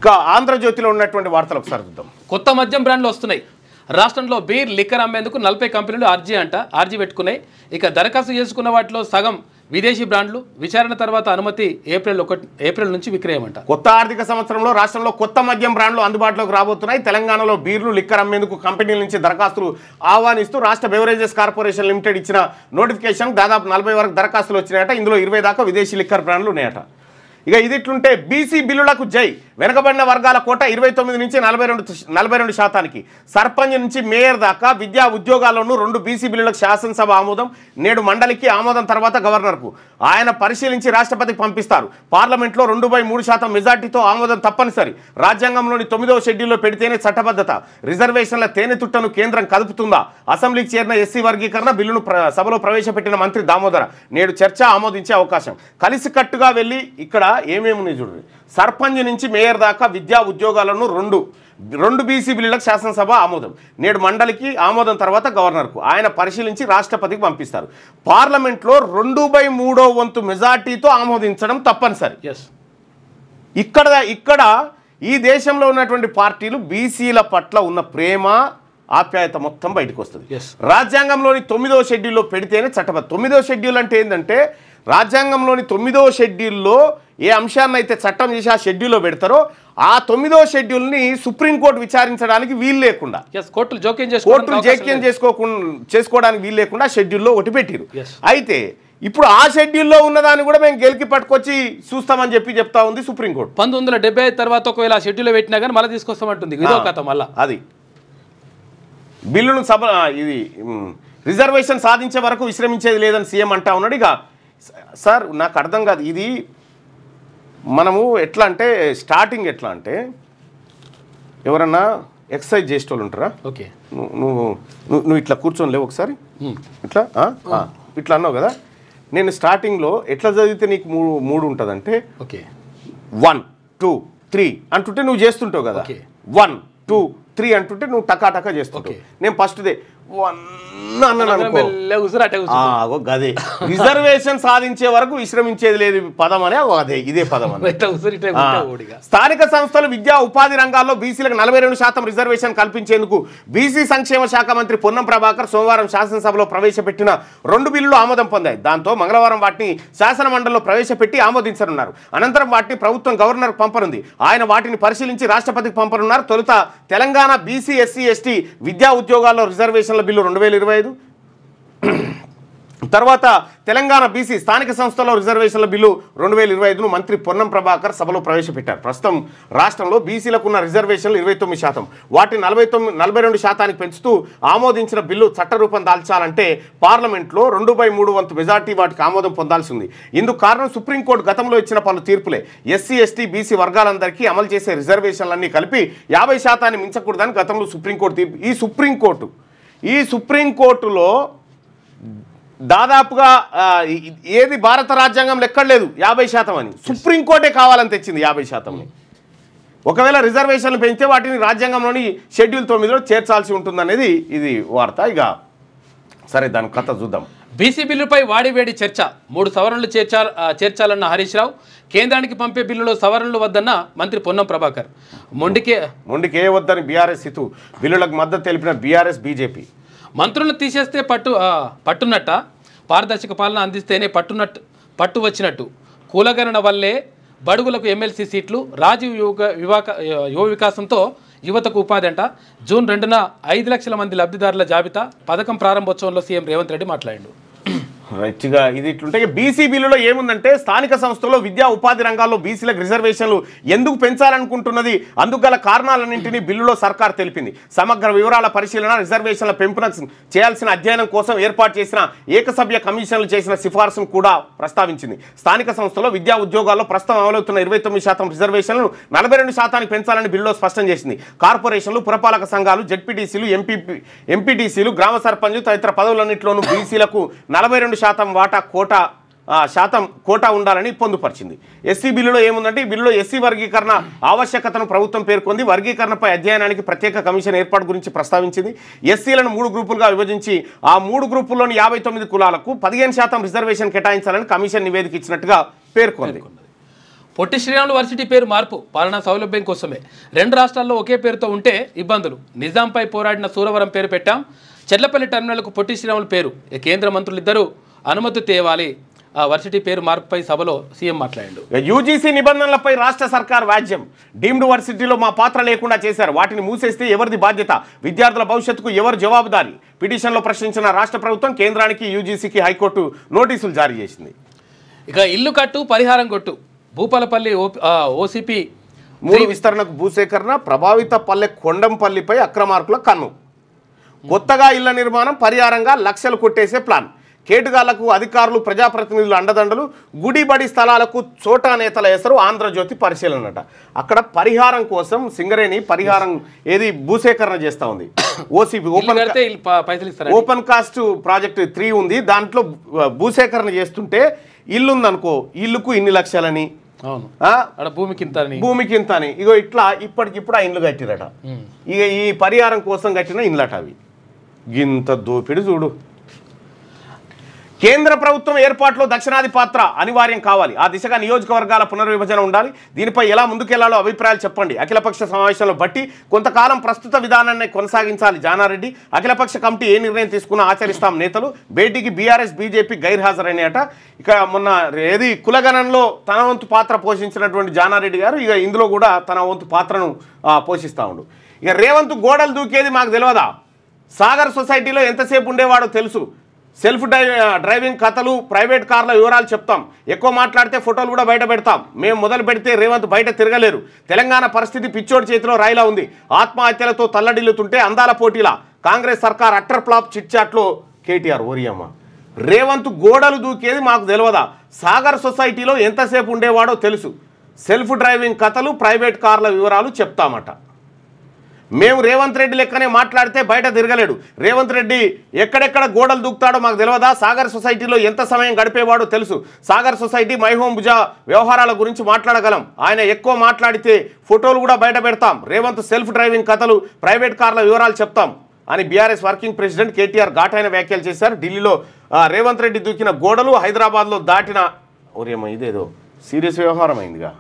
ఇక ఆంధ్రజ్యోతిలో ఉన్నటువంటి వార్తలు ఒకసారి చూద్దాం. కొత్త మద్యం బ్రాండ్లు వస్తున్నాయి. రాష్ట్రంలో బీర్ లిక్కర్ అమ్మేందుకు 40 కంపెనీలు ఆర్జీ పెట్టుకున్నాయి. ఇక దరఖాస్తు చేసుకున్న వాటిలో సగం విదేశీ బ్రాండ్లు. విచారణ తర్వాత అనుమతి ఏప్రిల్ నుంచి విక్రయం అంట. కొత్త ఆర్థిక సంవత్సరంలో రాష్ట్రంలో కొత్త మద్యం బ్రాండ్లు అందుబాటులోకి రాబోతున్నాయి. తెలంగాణలో బీర్లు లిక్కర్ అమ్మేందుకు కంపెనీల నుంచి దరఖాస్తులు ఆహ్వానిస్తూ రాష్ట్ర బెవరేజెస్ కార్పొరేషన్ లిమిటెడ్ ఇచ్చిన నోటిఫికేషన్ దాదాపు 40 వరకు దరఖాస్తులు వచ్చినాయట. ఇందులో 20 దాకా విదేశీ లిక్కర్ బ్రాండ్లు ఉన్నాయట. ఇక ఇది ఇట్లుంటే బీసీ బిల్లులకు జై. వెనుకబడిన వర్గాల కోట 29 నుంచి 42%. సర్పంచ్ నుంచి మేయర్ దాకా విద్యా ఉద్యోగాల్లోనూ 2 బీసీ బిల్లులకు శాసనసభ ఆమోదం. నేడు మండలికి ఆమోదం తర్వాత గవర్నర్కు ఆయన పరిశీలించి రాష్ట్రపతికి పంపిస్తారు. పార్లమెంట్లో 2/3% మెజార్టీతో ఆమోదం తప్పనిసరి. రాజ్యాంగంలోని 9వ షెడ్యూల్లో పెడితేనే చట్టబద్ధత. రిజర్వేషన్ల తేనెతుట్టను కేంద్రం కదుపుతుందా? అసెంబ్లీకి చేరిన ఎస్సీ వర్గీకరణ బిల్లును సభలో ప్రవేశపెట్టిన మంత్రి దామోదర. నేడు చర్చ ఆమోదించే అవకాశం. కలిసికట్టుగా వెళ్ళి ఇక్కడ ఏమేమి చూడండి. సర్పంచ్ నుంచి మేయర్ దాకా విద్యా ఉద్యోగాలను 2 బీసీ బిల్లులకు శాసనసభ ఆమోదం. నేడు మండలికి ఆమోదం తర్వాత గవర్నర్కు ఆయన పరిశీలించి రాష్ట్రపతికి పంపిస్తారు. పార్లమెంట్లో 2/3 మెజార్టీతో ఆమోదించడం తప్పనిసరి. ఇక్కడ ఈ దేశంలో ఉన్నటువంటి పార్టీలు బీసీల పట్ల ఉన్న ప్రేమ ఆప్యాయత మొత్తం బయటకు వస్తుంది. రాజ్యాంగంలోని 9వ షెడ్యూల్లో పెడితేనే చట్టబద్ధ. 9వ షెడ్యూల్ అంటే ఏంటంటే రాజ్యాంగంలోని 9వ షెడ్యూల్లో ఏ అంశాన్ని అయితే చట్టం చేసి ఆ షెడ్యూల్లో పెడతారో ఆ 9వ షెడ్యూల్ని సుప్రీంకోర్టు విచారించడానికి వీలు లేకుండా, కోర్టులు జోక్యం చేసుకోవడానికి వీలు లేకుండా షెడ్యూల్లో ఒకటి పెట్టిరు. అయితే ఇప్పుడు ఆ షెడ్యూల్లో ఉన్నదాన్ని కూడా మేము గెలికి పట్టుకొచ్చి చూస్తామని చెప్తా ఉంది సుప్రీంకోర్టు. 1975 తర్వాత ఒకవేళ షెడ్యూల్లో పెట్టినా కానీ మళ్ళీ తీసుకొస్తామంటుంది. ఇదో కథ మళ్ళీ. అది బిల్లును ఇది రిజర్వేషన్ సాధించే వరకు విశ్రమించేది లేదని సీఎం అంటా ఉన్నాడు. ఇక సార్ నాకు అర్థం కాదు, ఇది మనము ఎట్లా అంటే స్టార్టింగ్ ఎట్లా అంటే ఎవరన్నా ఎక్సర్సైజ్ చేసేటోళ్ళు ఉంటారా? ఓకే, నువ్వు ఇట్లా కూర్చొని లేవు ఒకసారి ఇట్లా అన్నావు కదా. నేను స్టార్టింగ్లో ఎట్లా చదివితే నీకు మూడు ఉంటుందంటే ఓకే 1 2 3 అంటుంటే నువ్వు చేస్తుంటావు కదా. 1 2 3 అంటుంటే నువ్వు టకా చేస్తుంటావు. నేను ఫస్ట్దే 1 గదే రిజర్వేషన్ సాధించే వరకు విశ్రమించేది లేదు పదం అనే అదే ఇదే పదం. స్థానిక సంస్థలు విద్యా ఉపాధి రంగాల్లో బీసీలకు 42% రిజర్వేషన్ కల్పించేందుకు బీసీ సంక్షేమ శాఖ మంత్రి పొన్నం ప్రభాకర్ సోమవారం శాసనసభలో ప్రవేశపెట్టిన 2 బిల్లులు ఆమోదం పొందాయి. దాంతో మంగళవారం వాటిని శాసన మండలిలో ప్రవేశపెట్టి ఆమోదించనున్నారు. అనంతరం వాటిని ప్రభుత్వం గవర్నర్కు పంపనుంది. ఆయన వాటిని పరిశీలించి రాష్ట్రపతికి పంపనున్నారు. తొలుత తెలంగాణ బీసీ ఎస్సీ ఎస్టీ విద్యా ఉద్యోగాల్లో రిజర్వేషన్ల బిల్లు 2025, తర్వాత తెలంగాణ బీసీ స్థానిక సంస్థల్లో రిజర్వేషన్ల బిల్లు 2025ను మంత్రి పొన్నం ప్రభాకర్ సభలో ప్రవేశపెట్టారు. ప్రస్తుతం రాష్ట్రంలో బీసీలకు ఉన్న రిజర్వేషన్లు 29%. వాటిని 42% పెంచుతూ ఆమోదించిన బిల్లు చట్టరూపం దాల్చాలంటే పార్లమెంట్లో 2/3 మెజార్టీ వాటికి ఆమోదం పొందాల్సి ఉంది. ఇందుకు కారణం సుప్రీంకోర్టు గతంలో ఇచ్చిన పలు తీర్పులే. ఎస్సీ ఎస్టీ బీసీ వర్గాలందరికీ అమలు చేసే రిజర్వేషన్లన్నీ కలిపి 50% మించకూడదని గతంలో సుప్రీంకోర్టు తీర్పు. ఈ సుప్రీంకోర్టులో దాదాపుగా ఏది భారత రాజ్యాంగంలో ఎక్కడ లేదు 50% అని. సుప్రీంకోర్టే కావాలని తెచ్చింది 50%ని. ఒకవేళ రిజర్వేషన్లు పెంచితే వాటిని రాజ్యాంగంలోని షెడ్యూల్ 9లో చేర్చాల్సి ఉంటుందనేది ఇది వార్త. ఇక సరే దాని కథ చూద్దాం. బీసీ బిల్లుపై వాడివేడి చర్చ. 3 సవరణలు చేర్చాలన్న హరీష్ రావు. కేంద్రానికి పంపే బిల్లులో సవరణలు వద్దన్న మంత్రి పొన్నం ప్రభాకర్. మొండికే వద్దని బీఆర్ఎస్ హితు. బిల్లులకు మద్దతు తెలిపిన బీఆర్ఎస్ బీజేపీ. మంత్రులను తీసేస్తే పట్టునట్ట, పారదర్శక పాలన అందిస్తేనే పట్టు వచ్చినట్టు. కులగణన వల్లే బడుగులకు ఎమ్మెల్సీ సీట్లు. రాజీవ్ యువ వికాసంతో యువతకు ఉపాధి అంట. జూన్ 2న 5 లక్షల మంది లబ్ధిదారుల జాబితా. పథకం ప్రారంభోత్సవంలో సీఎం రేవంత్ రెడ్డి మాట్లాడాడు. రైట్గా ఇది ఇట్లుంటే బీసీ బిల్లులో ఏముందంటే స్థానిక సంస్థల్లో విద్యా ఉపాధి రంగాల్లో బీసీలకు రిజర్వేషన్లు ఎందుకు పెంచాలనుకుంటున్నది, అందుకు గల కారణాలన్నింటినీ బిల్లులో సర్కార్ తెలిపింది. సమగ్ర వివరాల పరిశీలన, రిజర్వేషన్ల పెంపున చేయాల్సిన అధ్యయనం కోసం ఏర్పాటు చేసిన ఏకసభ్య కమిషన్లు చేసిన సిఫార్సును కూడా ప్రస్తావించింది. స్థానిక సంస్థల్లో విద్యా ఉద్యోగాల్లో ప్రస్తుతం అమలవుతున్న 29% రిజర్వేషన్లను 42% పెంచాలని బిల్లులో స్పష్టం చేసింది. కార్పొరేషన్లు, పురపాలక సంఘాలు, జెడ్పీటీసీలు, ఎంపీటీసీలు, గ్రామ సర్పంచ్ తదితర పదవులన్నింటిలోనూ బీసీలకు 42% కోటా ఉండాలని పొందుపరిచింది. ఎస్సీ బిల్లులో ఏముందంటే ఈ బిల్లులో ఎస్సీ వర్గీకరణ ఆవశ్యకతను ప్రభుత్వం పేర్కొంది. వర్గీకరణపై అధ్యయనానికి ప్రత్యేక కమిషన్ ఏర్పాటు గురించి ప్రస్తావించింది. ఎస్సీలను 3 గ్రూపులుగా విభజించి ఆ 3 గ్రూపుల్లోని 59 కులాలకు 15% రిజర్వేషన్ కేటాయించాలని కమిషన్ నివేదిక ఇచ్చినట్టుగా పేర్కొంది. పొట్టి శ్రీరాములు వర్సిటీ పేరు మార్పు పాలనా సౌలభ్యం కోసమే. 2 రాష్ట్రాల్లో ఒకే పేరుతో ఉంటే ఇబ్బందులు. నిజాంపై పోరాడిన సూరవరం పేరు పెట్టాం. చెర్లపల్లి టెర్మినల్కు పొట్టి శ్రీరాములు పేరు. కేంద్ర మంత్రులిద్దరూ అనుమతి తేవాలి. ఆ వర్సిటీ పేరు మార్పుపై సభలో సీఎం మాట్లాడాడు. యూజీసీ నిబంధనలపై రాష్ట్ర సర్కార్ వ్యాజ్యం. డీమ్డ్ వర్సిటీలో మా పాత్ర లేకుండా చేశారు. వాటిని మూసేస్తే ఎవరిది బాధ్యత? విద్యార్థుల భవిష్యత్తుకు ఎవరు జవాబుదారీ? పిటిషన్లో ప్రశ్నించిన రాష్ట్ర ప్రభుత్వం కేంద్రానికి యూజీసీకి హైకోర్టు నోటీసులు జారీ చేసింది. ఇక ఇల్లు కట్టు పరిహారం కొట్టు. భూపాలపల్లి ఓసీపీ 3 విస్తరణకు భూసేకరణ. ప్రభావిత పల్లె కొండంపల్లిపై అక్రమార్కుల కన్ను. కొత్తగా ఇళ్ల నిర్మాణం పరిహారంగా లక్షలు కొట్టేసే ప్లాన్. కేటుగాళ్లకు అధికారులు ప్రజాప్రతినిధులు అండదండలు. గుడిబడి స్థలాలకు చోటా నేతల ఎసరు. ఆంధ్రజ్యోతి పరిశీలనట. అక్కడ పరిహారం కోసం సింగరేణి పరిహారం ఏది భూసేకరణ చేస్తూ ఉంది. ఓసీపీ ఓపెన్ కాస్ట్ ప్రాజెక్ట్ 3 ఉంది. దాంట్లో భూసేకరణ చేస్తుంటే ఇల్లుందనుకో, ఇల్లుకు ఇన్ని లక్షలని, భూమికి ఇంత అని, ఇగో ఇట్లా ఇప్పటికిప్పుడు ఆ ఇండ్లు కట్టిరట. ఇక ఈ పరిహారం కోసం కట్టిన ఇండ్లట అవి. ఇంత దోపిడి చూడు. కేంద్ర ప్రభుత్వం ఏర్పాటులో దక్షిణాది పాత్ర అనివార్యం కావాలి. ఆ దిశగా నియోజకవర్గాల పునర్విభజన ఉండాలి. దీనిపై ఎలా ముందుకెళ్లాలో అభిప్రాయాలు చెప్పండి. అఖిలపక్ష సమావేశంలో బట్టి కొంతకాలం ప్రస్తుత విధానాన్ని కొనసాగించాలి జానారెడ్డి. అఖిలపక్ష కమిటీ ఏ నిర్ణయం తీసుకున్నా ఆచరిస్తాం నేతలు. భేటీకి బీఆర్ఎస్ బీజేపీ గైర్హాజరైనట. ఇక మొన్న ఏది కులగణంలో తన వంతు పాత్ర పోషించినటువంటి జానారెడ్డి గారు ఇక ఇందులో కూడా తన వంతు పాత్రను పోషిస్తూ ఉండు. ఇక రేవంత్ గోడలు దూకేది మాకు తెలియదా? సాగర్ సొసైటీలో ఎంతసేపు ఉండేవాడో తెలుసు. సెల్ఫ్ డ్రైవింగ్ కథలు, ప్రైవేట్ కార్ల వివరాలు చెప్తాం. ఎక్కువ మాట్లాడితే ఫోటోలు కూడా బయట పెడతాం. మేము మొదలు పెడితే రేవంత్ బయట తిరగలేరు. తెలంగాణ పరిస్థితి పిచ్చోడి చేతిలో రాయిలా ఉంది. ఆత్మహత్యలతో తల్లడిల్లుతుంటే అందాల పోటీలా కాంగ్రెస్ సర్కార్ అట్టర్ ఫ్లాప్ చిట్చాట్లో కేటీఆర్. ఓరియమ్మ, రేవంత్ గోడలు దూకేది మాకు తెలియదా? సాగర్ సొసైటీలో ఎంతసేపు ఉండేవాడో తెలుసు. సెల్ఫ్ డ్రైవింగ్ కథలు, ప్రైవేట్ కార్ల వివరాలు చెప్తామట. మేము రేవంత్ రెడ్డి లెక్కనే మాట్లాడితే బయట తిరగలేడు. రేవంత్ రెడ్డి ఎక్కడెక్కడ గోడలు దూకుతాడో మాకు తెలియదా? సాగర్ సొసైటీలో ఎంత సమయం గడిపేవాడో తెలుసు. సాగర్ సొసైటీ మైహోం భుజా వ్యవహారాల గురించి మాట్లాడగలం. ఆయన ఎక్కువ మాట్లాడితే ఫోటోలు కూడా బయట పెడతాం. రేవంత్ సెల్ఫ్ డ్రైవింగ్ కథలు, ప్రైవేట్ కార్ల వివరాలు చెప్తాం అని బీఆర్ఎస్ వర్కింగ్ ప్రెసిడెంట్ కేటీఆర్ ఘాటైన వ్యాఖ్యలు చేశారు. ఢిల్లీలో రేవంత్ రెడ్డి దూకిన గోడలు, హైదరాబాద్లో దాటిన ఓరియమ్మ ఇదేదో సీరియస్ వ్యవహారం అయిందిగా.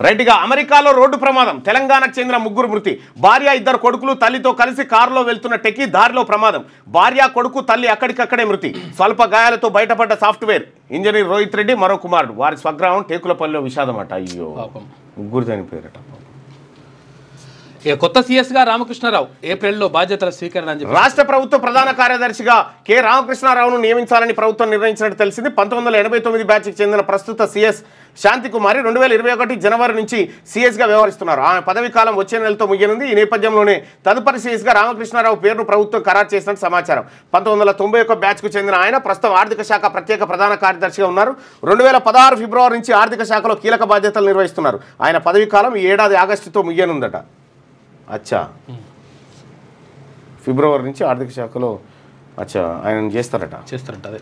రైట్గా అమెరికాలో రోడ్డు ప్రమాదం. తెలంగాణకు చెందిన 3 మృతి. భార్య, 2 కొడుకులు తల్లితో కలిసి కారులో వెళ్తున్న టెక్కి దారిలో ప్రమాదం. భార్య, కొడుకు, తల్లి అక్కడికక్కడే మృతి. స్వల్ప గాయాలతో బయటపడ్డ సాఫ్ట్వేర్ ఇంజనీర్ రోహిత్ రెడ్డి మరో కుమారుడు. వారి స్వగ్రామం టేకులపల్లిలో విషాదమట. అయ్యో, 3 చనిపోయారట. కొత్త సీఎస్గా రామకృష్ణారావు ఏప్రిల్లో బాధ్యతల స్వీకరణ అని చెప్పి రాష్ట్ర ప్రభుత్వ ప్రధాన కార్యదర్శిగా కె రామకృష్ణారావును నియమించాలని ప్రభుత్వం నిర్ణయించినట్టు తెలిసింది. 1989 బ్యాచ్కి చెందిన ప్రస్తుత సీఎస్ శాంతికుమారి 2021 జనవరి నుంచి సీఎస్గా వ్యవహరిస్తున్నారు. ఆమె పదవి కాలం వచ్చే నెలతో ముగియనుంది. ఈ నేపథ్యంలోనే తదుపరి సీఎస్గా రామకృష్ణారావు పేరును ప్రభుత్వం ఖరారు చేసినట్టు సమాచారం. 1991 బ్యాచ్కు చెందిన ఆయన ప్రస్తుతం ఆర్థిక శాఖ ప్రత్యేక ప్రధాన కార్యదర్శిగా ఉన్నారు. 2016 ఫిబ్రవరి నుంచి ఆర్థిక శాఖలో కీలక బాధ్యతలు నిర్వహిస్తున్నారు. ఆయన పదవి కాలం ఈ ఏడాది ఆగస్టుతో ముగియనుందట. అచ్చా, ఫిబ్రవరి నుంచి ఆర్థిక శాఖలో ఆయన చేస్తారట. అదే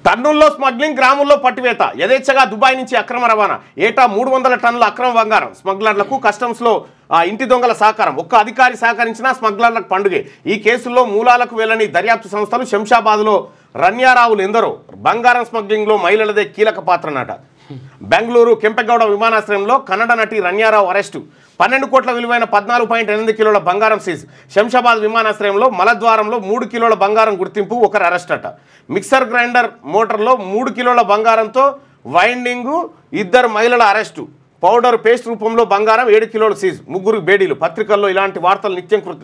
టన్నుల్లో స్మగ్లింగ్, గ్రాముల్లో పట్టివేత. యథేచ్ఛగా దుబాయ్ నుంచి అక్రమ రవాణా. ఏటా 300 టన్నుల అక్రమ బంగారం. స్మగ్లర్లకు కస్టమ్స్లో ఇంటి దొంగల సహకారం. ఒక్క అధికారి సహకరించినా స్మగ్లర్లకు పండుగే. ఈ కేసుల్లో మూలాలకు వెళ్ళని దర్యాప్తు సంస్థలు. శంషాబాద్లో రన్యారావులు ఎందరో. బంగారం స్మగ్లింగ్లో మహిళలదే కీలక పాత్రనట. బెంగళూరు కెంపెగౌడ విమానాశ్రయంలో కన్నడ నటి రన్యారావు అరెస్టు. 12 కోట్ల విలువైన 14.8 కిలోల బంగారం సీజ్. శంషాబాద్ విమానాశ్రయంలో మలద్వారంలో 3 కిలోల బంగారం గుర్తింపు. ఒకరు అరెస్ట్ అట. మిక్సర్ గ్రైండర్ మోటార్లో 3 కిలోల బంగారంతో వైండింగు. 2 మహిళల అరెస్టు. పౌడర్ పేస్ట్ రూపంలో బంగారం 7 కిలోలు సీజ్. 3 బేడీలు. పత్రికల్లో ఇలాంటి వార్తలు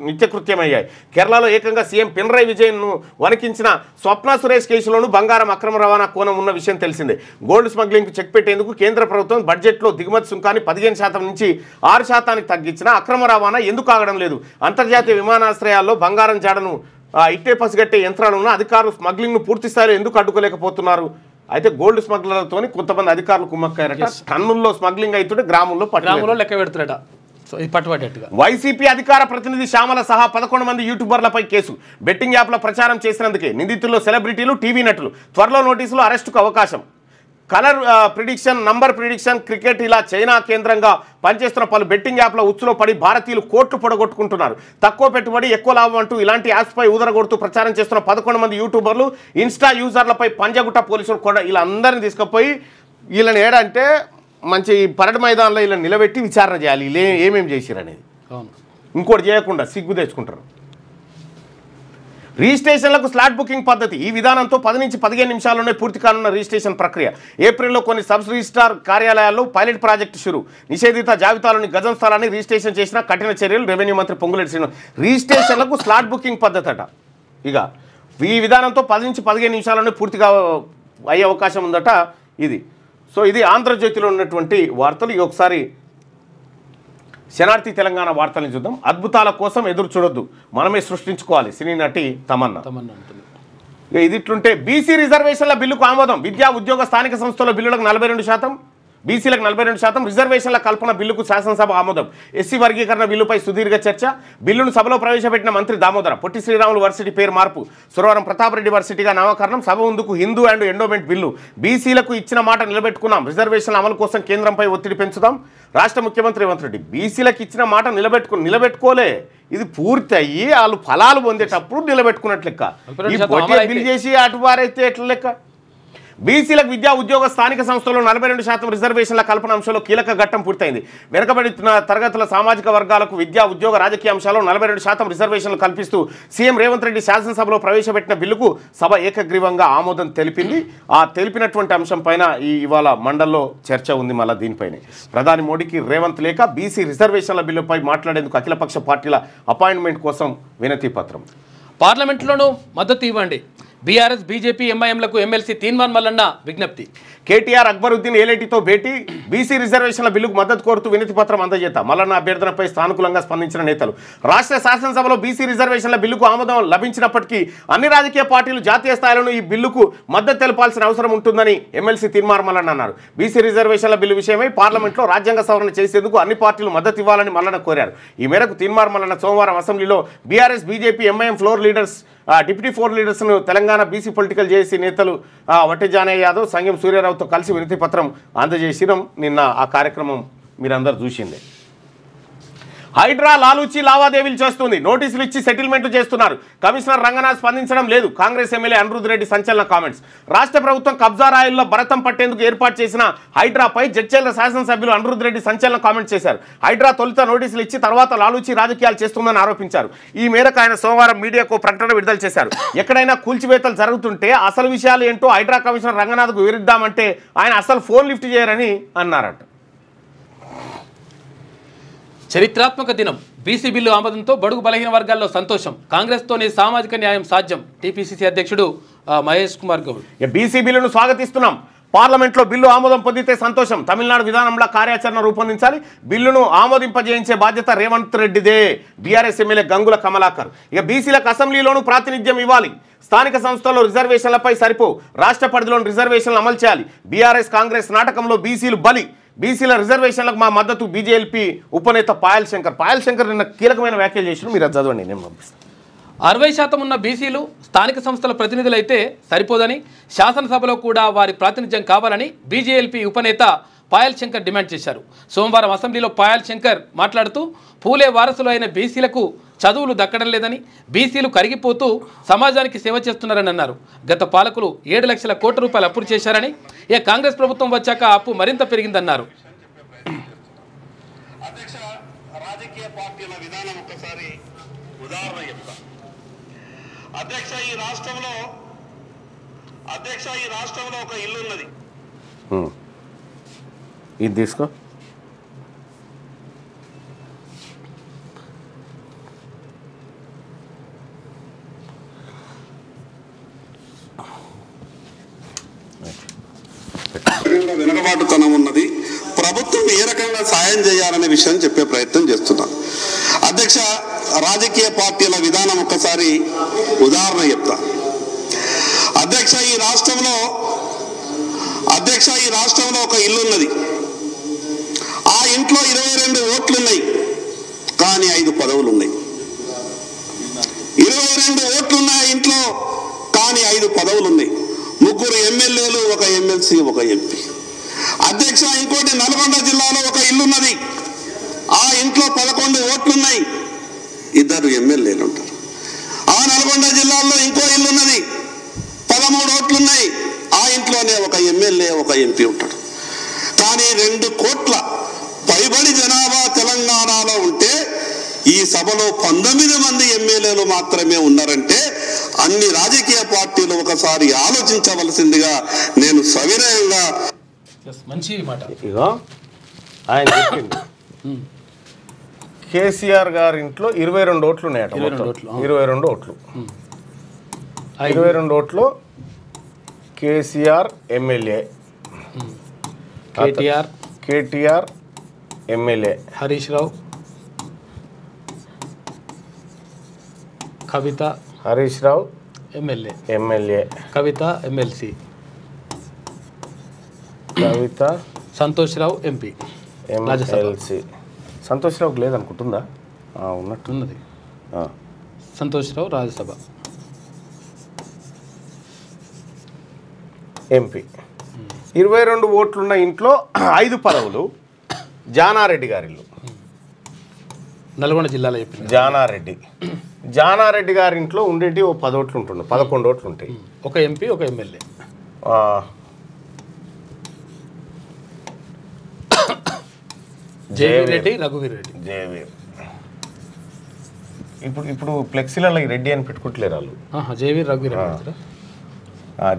నిత్యకృత్యమయ్యాయి. కేరళలో ఏకంగా సీఎం పినరయ్ విజయన్ను వణికించిన స్వప్న సురేష్ కేసులోనూ బంగారం అక్రమ రవాణా కోణం ఉన్న విషయం తెలిసిందే. గోల్డ్ స్మగ్లింగ్కు చెక్ పెట్టేందుకు కేంద్ర ప్రభుత్వం బడ్జెట్లో దిగుమతి సుంకాన్ని 15% నుంచి 6% తగ్గించినా అక్రమ రవాణా ఎందుకు ఆగడం లేదు? అంతర్జాతీయ విమానాశ్రయాల్లో బంగారం జాడను ఇట్టే పసిగట్టే యంత్రాలున్న అధికారులు స్మగ్లింగ్ను పూర్తి స్థాయిలో ఎందుకు అడ్డుకోలేకపోతున్నారు? అయితే గోల్డ్ స్మగ్లర్లతో కొంతమంది అధికారులు కుమ్మక్కారట. టన్నుల్లో స్మగ్లింగ్ అవుతుంటే గ్రాముల్లో లెక్క పెడతారట. వైసీపీ అధికార ప్రతినిధి శ్యామల సహా 11 మంది యూట్యూబర్లపై కేసు. బెట్టింగ్ యాప్ల ప్రచారం చేసినందుకే. నిందితుల్లో సెలబ్రిటీలు, టీవీ నటులు. త్వరలో నోటీసులు, అరెస్టుకు అవకాశం. Colour prediction, number prediction, cricket ఇలా చైనా కేంద్రంగా పనిచేస్తున్న పలు బెట్టింగ్ యాప్ల ఉచ్చులో పడి భారతీయులు కోట్లు పొడగొట్టుకుంటున్నారు. తక్కువ పెట్టుబడి ఎక్కువ లాభం అంటూ ఇలాంటి యాప్స్పై ఊదరగొడుతూ ప్రచారం చేస్తున్న 11 మంది యూట్యూబర్లు, ఇన్స్టా యూజర్లపై పంజగుట్ట పోలీసులు కూడా వీళ్ళందరినీ తీసుకుపోయి వీళ్ళని ఏడంటే మంచి పరడ మైదానంలో వీళ్ళని నిలబెట్టి విచారణ చేయాలి. వీళ్ళు ఏమేమి చేశారు అనేది. ఇంకోటి చేయకుండా సిగ్గు తెచ్చుకుంటారు. రిజిస్ట్రేషన్లకు స్లాట్ బుకింగ్ పద్ధతి. ఈ విధానంతో 10 నుంచి 15 నిమిషాల్లోనే పూర్తి కానున్న రిజిస్ట్రేషన్ ప్రక్రియ. ఏప్రిల్లో కొన్ని సబ్ రిజిస్ట్రార్ కార్యాలయాల్లో పైలట్ ప్రాజెక్టు షురు. నిషేధిత జాబితాలోని గజం స్థలాన్ని రిజిస్ట్రేషన్ చేసిన కఠిన చర్యలు. రెవెన్యూ మంత్రి పొంగులేటి శ్రీనివాస్. రిజిస్ట్రేషన్లకు స్లాట్ బుకింగ్ పద్ధతి అట. ఇక ఈ విధానంతో 10 నుంచి 15 నిమిషాల్లోనే పూర్తిగా అయ్యే అవకాశం ఉందట. ఇది సో ఇది ఆంధ్రజ్యోతిలో ఉన్నటువంటి వార్తలు. ఇక ఒకసారి శనార్థి తెలంగాణ వార్తలను చూద్దాం. అద్భుతాల కోసం ఎదురు చూడొద్దు, మనమే సృష్టించుకోవాలి. సినీ నటి తమన్నా. ఇది ఇట్లుంటే బీసీ రిజర్వేషన్ల బిల్లుకు ఆమోదం. విద్యా ఉద్యోగ స్థానిక సంస్థల బిల్లులకు 42%, బీసీలకు 42%, రిజర్వేషన్ల కల్పన బిల్లుకు శాసనసభ ఆమోదం. ఎస్సీ వర్గీకరణ బిల్లుపై సుదీర్ఘ చర్చ. బిల్లును సభలో ప్రవేశపెట్టిన మంత్రి దామోదర. పొట్టి శ్రీరాములు వర్సిటీ పేరు మార్పు. సురవరం ప్రతాప్ రెడ్డి వర్సిటీగా నామకరణం. సభ ముందుకు హిందూ అండ్ ఎండోమెంట్ బిల్లు. బీసీలకు ఇచ్చిన మాట నిలబెట్టుకున్నాం. రిజర్వేషన్ల అమలు కోసం కేంద్రంపై ఒత్తిడి పెంచుదాం. రాష్ట్ర ముఖ్యమంత్రి రేవంత్ రెడ్డి. బీసీలకు ఇచ్చిన మాట నిలబెట్టుకోలే, ఇది పూర్తి అయ్యి వాళ్ళు ఫలాలు పొందేటప్పుడు నిలబెట్టుకున్నట్లు లెక్క. ఈ బిల్ చేసి అటు వారైతే ఎట్లా లెక్క. బీసీలకు విద్యా ఉద్యోగ స్థానిక సంస్థల్లో 42% రిజర్వేషన్ల కల్పన అంశంలో కీలక ఘట్టం పూర్తయింది. వెనుకబడిన తరగతుల సామాజిక వర్గాలకు విద్యా ఉద్యోగ రాజకీయ అంశాల్లో 42% రిజర్వేషన్లు కల్పిస్తూ సీఎం రేవంత్ రెడ్డి శాసనసభలో ప్రవేశపెట్టిన బిల్లుకు సభ ఏకగ్రీవంగా ఆమోదం తెలిపింది. ఆ తెలిపినటువంటి అంశం పైన ఇవాళ మండల్లో చర్చ ఉంది. మళ్ళీ దీనిపైనే ప్రధాని మోడీకి రేవంత్ లేఖ. బీసీ రిజర్వేషన్ల బిల్లుపై మాట్లాడేందుకు అఖిలపక్ష పార్టీల అపాయింట్మెంట్ కోసం వినతి పత్రం. పార్లమెంట్లోనూ మద్దతు ఇవ్వండి. బీఆర్ఎస్, బీజేపీ, ఎంఐఎంలకు ఎమ్మెల్సీ తీన్మాన్ మల్లన్న విజ్ఞప్తి. కేటీఆర్ అక్బరుద్దీన్ ఏలేటితో భేటీ. బీసీ రిజర్వేషన్ల బిల్లుకు మద్దతు కోరుతూ వినతి పత్రం అందజేత. మల్లన్న అభ్యర్థనపై సానుకూలంగా స్పందించిన నేతలు. రాష్ట్ర శాసనసభలో బీసీ రిజర్వేషన్ల బిల్లుకు ఆమోదం లభించినప్పటికీ అన్ని రాజకీయ పార్టీలు జాతీయ స్థాయిలోనూ ఈ బిల్లుకు మద్దతు తెలపాల్సిన అవసరం ఉంటుందని ఎమ్మెల్సీ తీన్మాన్ మల్లన్న అన్నారు. బీసీ రిజర్వేషన్ల బిల్లు విషయమై పార్లమెంట్లో రాజ్యాంగ సవరణ చేసేందుకు అన్ని పార్టీలు మద్దతు ఇవ్వాలని మల్లన్న కోరారు. ఈ మేరకు తీన్మాన్ మల్లన్న సోమవారం అసెంబ్లీలో BRS, BJP, AIMIM floor leaders, deputy floor లీడర్స్ను తెలంగాణ బీసీ పొలిటికల్ జేఏసీ నేతలు వట్టి జానయ్య యాదవ్, సంగం సూర్యారావుతో కలిసి వినతి పత్రం అందజేసినాం. నిన్న ఆ కార్యక్రమం మీరందరూ చూసిందే. హైడ్రా లాలూచి లావాదేవీలు చేస్తుంది. నోటీసులు ఇచ్చి సెటిల్మెంట్లు చేస్తున్నారు. కమిషనర్ రంగనాథ్ స్పందించడం లేదు. కాంగ్రెస్ ఎమ్మెల్యే అనిరుద్ రెడ్డి సంచలన కామెంట్స్. రాష్ట్ర ప్రభుత్వం కబ్జా రాయిల్లో భరతం పట్టేందుకు ఏర్పాటు చేసిన హైడ్రాపై జడ్చర్ల శాసనసభ్యులు అనిరుద్ రెడ్డి సంచలన కామెంట్స్ చేశారు. హైడ్రా తొలుత నోటీసులు ఇచ్చి తర్వాత లాలూచి రాజకీయాలు చేస్తుందని ఆరోపించారు. ఈ మేరకు ఆయన సోమవారం మీడియాకు ప్రకటన విడుదల చేశారు. ఎక్కడైనా కూల్చివేతలు జరుగుతుంటే అసలు విషయాలు ఏంటో హైడ్రా కమిషనర్ రంగనాథ్కు వివరిద్దామంటే ఆయన అసలు ఫోన్ లిఫ్ట్ చేయరని అన్నారట. చరిత్రాత్మక దినం. బీసీ బిల్లు ఆమోదంతో బడుగు బలహీన వర్గాల్లో సంతోషం. కాంగ్రెస్తోనే సామాజిక న్యాయం సాధ్యం. టీపీసీసీ అధ్యక్షుడు మహేష్ కుమార్ గౌడ్. బీసీ బిల్లును స్వాగతిస్తున్నాం. పార్లమెంట్లో బిల్లు ఆమోదం పొందితే సంతోషం. తమిళనాడు విధానంలో కార్యాచరణ రూపొందించాలి. బిల్లును ఆమోదింపజేయించే బాధ్యత రేవంత్ రెడ్డిదే. BRS MLA Gangula Kamalakar. బీసీలకు అసెంబ్లీలోనూ ప్రాతినిధ్యం ఇవ్వాలి. స్థానిక సంస్థల్లో రిజర్వేషన్లపై సరిపోవు. రాష్ట్ర పరిధిలోని రిజర్వేషన్లు అమలు చేయాలి. బీఆర్ఎస్ కాంగ్రెస్ నాటకంలో బీసీలు బలి. బీసీల రిజర్వేషన్లకు మా మద్దతు. బీజేపీ ఉపనేత పాయల్ శంకర్ నిన్న కీలకమైన వ్యాఖ్యలు చేసిన. మీరు అది చదవండి, నేను పంపిస్తాను. 60% ఉన్న బీసీలు స్థానిక సంస్థల ప్రతినిధులైతే సరిపోదని, శాసనసభలో కూడా వారి ప్రాతినిధ్యం కావాలని బీజేపీ ఉపనేత పాయల్ శంకర్ డిమాండ్ చేశారు. సోమవారం అసెంబ్లీలో పాయల్ శంకర్ మాట్లాడుతూ పూలే వారసులు అయిన బీసీలకు చదువులు దక్కడం లేదని, బీసీలు కరిగిపోతూ సమాజానికి సేవ చేస్తున్నారని అన్నారు. గత పాలకులు 7 లక్షల కోట్ల రూపాయలు అప్పులు చేశారని, కాంగ్రెస్ ప్రభుత్వం వచ్చాక అప్పు మరింత పెరిగిందన్నారు. అధ్యక్ష ఈ రాష్ట్రంలో ఒక ఇల్లు ఉన్నది. ఇది తీసుకో. వెనుకబాటుతనం ఉన్నది. ప్రభుత్వం ఏ రకంగా సాయం చేయాలనే విషయం చెప్పే ప్రయత్నం చేస్తున్నాం. అధ్యక్ష, రాజకీయ పార్టీల విధానం ఒక్కసారి ఉదాహరణ చెప్తా. అధ్యక్ష ఈ రాష్ట్రంలో ఒక ఇల్లు ఉన్నది. ఆ ఇంట్లో 22 ఓట్లు ఉన్నాయి, కానీ 5 పదవులు ఉన్నాయి. 22 ఓట్లున్నాయి ఇంట్లో, కానీ 5 పదవులు ఉన్నాయి. 3 ఎమ్మెల్యేలు, 1 ఎమ్మెల్సీ, 1 ఎంపీ. అధ్యక్ష, ఇంకోటి నల్గొండ జిల్లాలో ఒక ఇల్లున్నది. ఆ ఇంట్లో 11 ఓట్లున్నాయి, 2 ఎమ్మెల్యేలు ఉంటారు. ఆ నల్గొండ జిల్లాలో ఇంకో ఇల్లున్నది, 13 ఓట్లున్నాయి. ఆ ఇంట్లోనే 1 ఎమ్మెల్యే, 1 ఎంపీ ఉంటాడు. కానీ 2 కోట్ల పైబడి జనాభా తెలంగాణలో ఉంటే ఈ సభలో 19 మంది ఎమ్మెల్యేలు మాత్రమే ఉన్నారంటే అన్ని రాజకీయ పార్టీలు ఒకసారి ఆలోచించవలసిందిగా నేను సవినయంగా. మంచి మాట. ఇగో ఆయన చెప్పింది కేసీఆర్ గారి ఇంట్లో 22 ఓట్లు ఉన్నాయట. 22 ఓట్లు. 22 ఓట్లు కేసీఆర్ ఎమ్మెల్యే, కేటీఆర్ ఎమ్మెల్యే, హరీష్ రావు, కవిత ఎమ్మెల్యే, కవిత ఎమ్మెల్సీ, సంతోష్ రావు ఎంపీ, ఎమ్మెల్సీ. సంతోష్ రావుకి లేదనుకుంటుందా? ఉన్నట్టున్నది. సంతోష్ రావు రాజ్యసభ ఎంపీ. 22 ఓట్లున్న ఇంట్లో 5 పదవులు జానారెడ్డి గారి ఇల్లు, నల్గొండ జిల్లాలో చెప్పింది. జానారెడ్డి గారి ఇంట్లో ఉండేటి 10 ఓట్లు ఉంటుండే, 11 ఓట్లు ఉంటాయి. 1 ఎంపీ, 1 ఎమ్మెల్యే. జేవీర్ రెడ్డి, రఘువీర్ రెడ్డి. ఇప్పుడు ఫ్లెక్సీలలో ఈ రెడ్డి అని పెట్టుకుంటలేరు వాళ్ళు. జేవీర్, రఘువీర్ రెడ్డి.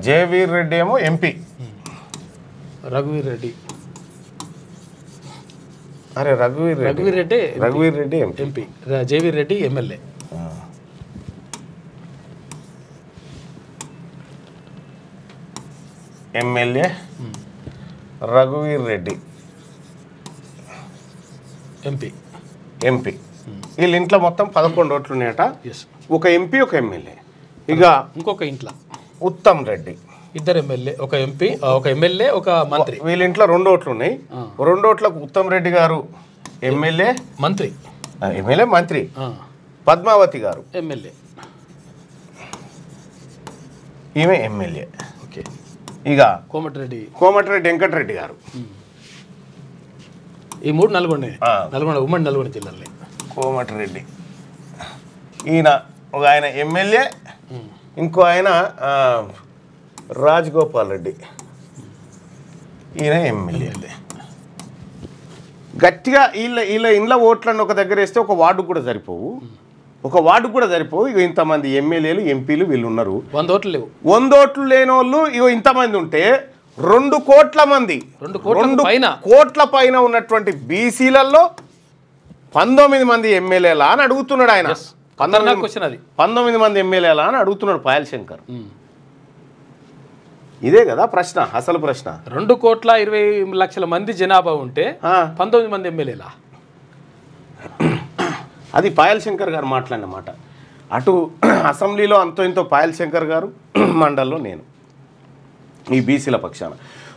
జేవీర్ రెడ్డి ఏమో MP, రఘువీర్ Reddy రఘువీర్ Reddy MP, Jaiveer Reddy MLA. రఘువీర్ Reddy MP. వీళ్ళ ఇంట్లో మొత్తం 11 ఓట్లు ఉన్నాయట. 1 ఎంపీ, 1 ఎమ్మెల్యే. ఇక ఇంకొక ఇంట్లో Uttam Reddy, 2 MLA, 1 MP, 1 MLA, 1 మంత్రి. వీళ్ళ ఇంట్లో 2 ఓట్లు ఉన్నాయి. 2 ఓట్లకు ఉత్తమ్ రెడ్డి గారు ఎమ్మెల్యే, మంత్రి. పద్మావతి గారు ఎమ్మెల్యే, ఈమె ఎమ్మెల్యే. ఓకే. ఇక కోమటిరెడ్డి వెంకటరెడ్డి గారు. ఈ 3 నల్గొండ ఉమ్మడి నల్గొండ జిల్లాలో. కోమటిరెడ్డి ఈయన ఒక ఆయన ఎమ్మెల్యే, ఇంకో ఆయన రాజగోపాల్ రెడ్డి, ఈయన ఎమ్మెల్యే. గట్టిగా వీళ్ళ ఇండ్ల ఓట్లను ఒక దగ్గర వేస్తే ఒక వార్డుకు కూడా సరిపోవు. ఇక ఇంతమంది ఎమ్మెల్యేలు, ఎంపీలు వీళ్ళు ఉన్నారు. 100 ఓట్లు లేవు. 100 ఓట్లు లేని వాళ్ళు ఇగో ఇంతమంది ఉంటే 2 కోట్ల మంది, 2 కోట్ల పైన ఉన్నటువంటి బీసీలలో 19 మంది ఎమ్మెల్యేలా అని అడుగుతున్నాడు ఆయన. 19 మంది ఎమ్మెల్యేలా అని అడుగుతున్నాడు పాయల్ శంకర్. ఇదే కదా ప్రశ్న, అసలు ప్రశ్న. 2,20,00,000 మంది జనాభా ఉంటే 19 మంది ఎమ్మెల్యేలా? అది పాయల్ శంకర్ గారు మాట్లాడిన మాట. అటు అసెంబ్లీలో అంతో ఇంతో పాయల్ శంకర్ గారు, మండల్లో నేను, ఈ బీసీల పక్షాన.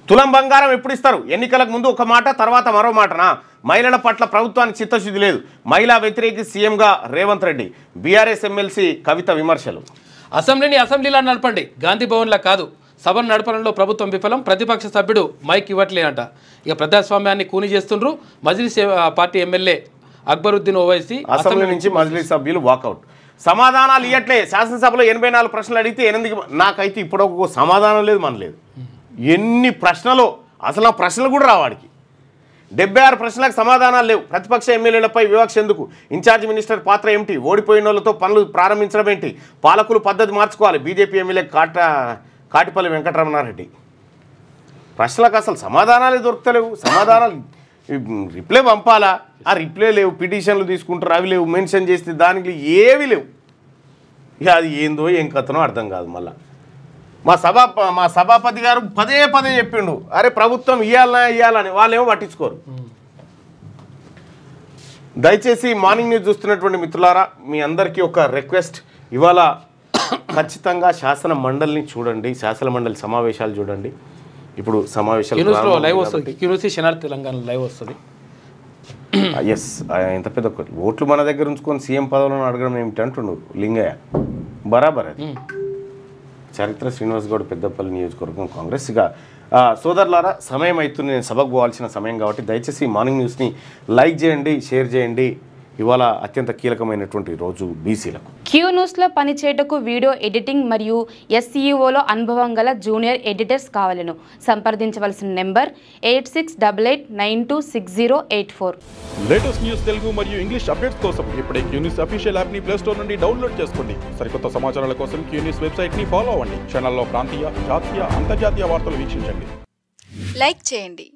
తులం బంగారం ఎప్పుడు ఇస్తారు? ఎన్నికలకు ముందు ఒక మాట, తర్వాత మరో మాటనా? మహిళల పట్ల ప్రభుత్వానికి చిత్తశుద్ధి లేదు, మహిళా వ్యతిరేకి సీఎంగా రేవంత్ రెడ్డి. బీఆర్ఎస్ ఎమ్మెల్సీ కవిత విమర్శలు. అసెంబ్లీలో నడపండి, గాంధీ భవన్లా కాదు. సభను నడపడంలో ప్రభుత్వం విఫలం, ప్రతిపక్ష సభ్యుడు మైక్ ఇవ్వట్లేదంట. ఇక ప్రజాస్వామ్యాన్ని కూని చేస్తుండ్రు. Majlis party MLA Akbaruddin Owaisi assembly నుంచి మజ్లిస్ సభ్యులు వాకౌట్. సమాధానాలు ఇవ్వట్లే. శాసనసభలో 84 ప్రశ్నలు అడిగితే 8 నాకైతే ఇప్పుడు ఒక సమాధానం లేదు, మనలేదు. ఎన్ని ప్రశ్నలు, అసలు ఆ ప్రశ్నలు కూడా రావాడికి. 76 ప్రశ్నలకు సమాధానాలు లేవు. ప్రతిపక్ష ఎమ్మెల్యేలపై వివక్ష ఎందుకు? ఇన్ఛార్జ్ మినిస్టర్ పాత్ర ఏమిటి? ఓడిపోయిన వాళ్ళతో పనులు ప్రారంభించడం ఏంటి? పాలకులు పద్ధతి మార్చుకోవాలి. BJP MLA Katipalli Venkataramana Reddy. ప్రశ్నలకు అసలు సమాధానాలే దొరుకుతలేవు. సమాధానాలు రిప్లై పంపాలా, ఆ రిప్లై లేవు. పిటిషన్లు తీసుకుంటారు, అవి లేవు. మెన్షన్ చేస్తే దానికి ఏవి లేవు. ఇక అది ఏందో ఏం కథనో అర్థం కాదు. మళ్ళీ మా సభాపతి గారు పదే చెప్పిండు, అరే ప్రభుత్వం ఇవ్వాలని. వాళ్ళేమో పట్టించుకోరు. దయచేసి మార్నింగ్ న్యూస్ చూస్తున్నటువంటి మిత్రులారా, మీ అందరికీ ఒక రిక్వెస్ట్. ఇవాళ ఖచ్చితంగా శాసన మండలిని చూడండి, శాసన మండలి సమావేశాలు చూడండి. ఇప్పుడు సమావేశాలు లైవ్ వస్తుంది, తెలంగాణ లైవ్ వస్తుంది. ఎస్, ఎంత పెద్ద ఓట్లు మన దగ్గర ఉంచుకొని సీఎం పదవులను అడగడం ఏమిటి అంటుండు లింగయ్య. బరాబర్ అది చరిత్ర శ్రీనివాస్ గౌడ్ పెద్దపల్లి నియోజకవర్గం కాంగ్రెస్. ఇక సోదరులారా, సమయం అవుతుంది, నేను సభకు పోవాల్సిన సమయం కాబట్టి దయచేసి మార్నింగ్ న్యూస్ని లైక్ చేయండి, షేర్ చేయండి. ఇవాళ అత్యంత కీలకమైనటువంటి రోజు బీసీలకు. క్యూ న్యూస్లో పనిచేయటకు వీడియో ఎడిటింగ్ మరియు SEOలో అనుభవం గల జూనియర్ ఎడిటర్స్ కావాలను సంప్రదించవలసిన నెంబర్ 8688926084. లేటెస్ట్ న్యూస్ తెలుగు మరియు ఇంగ్లీష్ అప్డేట్స్ కోసం ఇప్పుడే క్యూ న్యూస్ అఫీషియల్ యాప్ని ప్లే స్టోర్ నుండి డౌన్లోడ్ చేసుకోండి. సరికొత్త సమాచారాల కోసం క్యూ న్యూస్ వెబ్సైట్ని ఫాలో అవ్వండి. ఛానల్లో ప్రాంతీయ, జాతీయ, అంతర్జాతీయ వార్తలు వీక్షించండి. లైక్ చేయండి.